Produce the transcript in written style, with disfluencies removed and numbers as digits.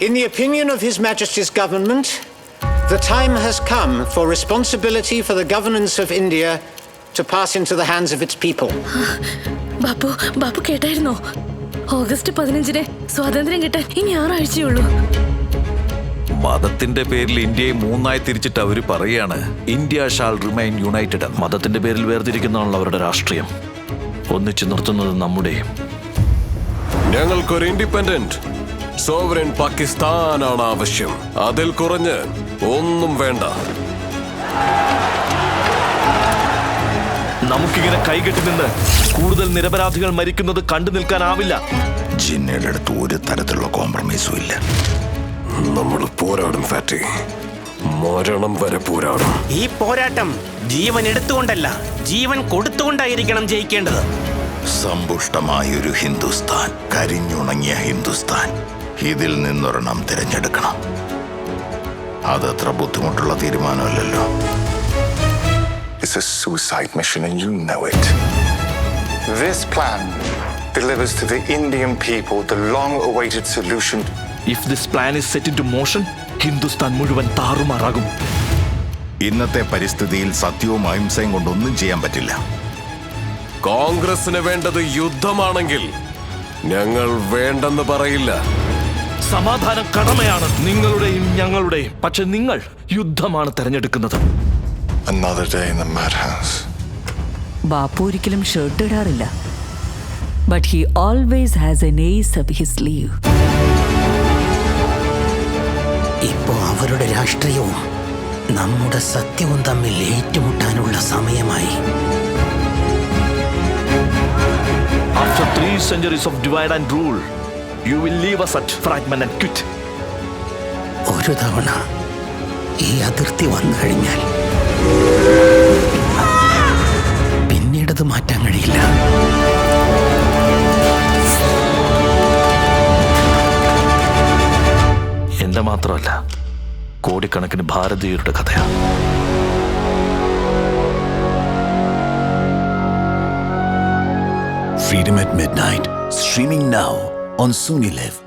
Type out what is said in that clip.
In the opinion of His Majesty's government, the time has come for responsibility for the governance of India to pass into the hands of its people. Bapu കേട്ടായിരുന്നോ? August 15 സ്വാതന്ത്ര്യം കിട്ടാൻ ഇനി 6 ആഴ്ചയുള്ളൂ. മതത്തിന്റെ പേരിൽ ഇന്ത്യയെ മൂന്നായി തിരിച്ചിട്ട് അവര് പറയാണ് ഇന്ത്യ ഷാൾ റിമൈൻ യുണൈറ്റഡ്. മതത്തിന്റെ പേരിൽ വേർതിരിക്കുന്നതാണല്ലോ അവരുടെ രാഷ്ട്രീയം. ഒന്നിച്ചു നിർത്തുന്നത് നമ്മുടെയും. ഞങ്ങൾക്കൊരു ഇൻഡിപെൻഡന്റ് സോവറിൻ പാകിസ്ഥാനാണ് ആവശ്യം. അതിൽ കുറഞ്ഞ് ഒന്നും വേണ്ട. നമുക്കിങ്ങനെ കൈകെട്ടി നിന്ന് കൂടുതൽ നിരപരാധികൾ മരിക്കുന്നത് കണ്ടു നിൽക്കാനാവില്ല. ജിന്നയുടെ അടുത്ത് ഒരു തരത്തിലുള്ള കോംപ്രമൈസും ഇല്ല. നമ്മൾ പോരാടും ഫാറ്റി, മരണം വരെ പോരാടും. ഈ പോരാട്ടം ജീവൻ എടുത്തുകൊണ്ടല്ല, ജീവൻ കൊടുത്തുകൊണ്ടായിരിക്കണം ജയിക്കേണ്ടത്. സമ്പുഷ്ടമായൊരു ഹിന്ദുസ്ഥാൻ, കരിഞ്ഞുണങ്ങിയ ഹിന്ദുസ്ഥാൻ, ഇതിൽ നിന്നൊരെണ്ണം തിരഞ്ഞെടുക്കണം. അതത്ര ബുദ്ധിമുട്ടുള്ള തീരുമാനമല്ലല്ലോ. It's a suicide mission and you know it. This plan delivers to the Indian people the long-awaited solution. If this plan is set into motion, Hindustan മുഴുവൻ താറുമാറാകും. ഇന്നത്തെ പരിസ്ഥിതിയിൽ സത്യവും അഹിംസയും കൊണ്ടൊന്നും ചെയ്യാൻ പറ്റില്ല. കോൺഗ്രസിന് വേണ്ടത് യുദ്ധമാണെങ്കിൽ ഞങ്ങൾ വേണ്ടെന്ന് പറയില്ല. സമാധാനം കടമയാണ് നിങ്ങളുടെയും ഞങ്ങളുടെയും. പക്ഷെ നിങ്ങൾ യുദ്ധമാണ് തെരഞ്ഞെടുക്കുന്നത്. Another day in the madhouse. Bapu ഒരിക്കലും ഷർട്ട് ഇടാറില്ല. But he always has an ace up his sleeve. ഇപ്പോ അവരുടെ രാഷ്ട്രീയവും നമ്മുടെ സത്യവും തമ്മിൽ ഏറ്റുമുട്ടാനുള്ള സമയമായി. After 3 centuries of divide and rule, you will leave us at fragment and quit. ഒരു തവണ ഈ അതിർത്തി വന്നു കഴിഞ്ഞാൽ പിന്നീടത് മാറ്റാൻ കഴിയില്ല. എന്റെ മാത്രമല്ല, കോടിക്കണക്കിന് ഭാരതീയരുടെ കഥയാണ്. Freedom at Midnight, streaming now on Sony Live.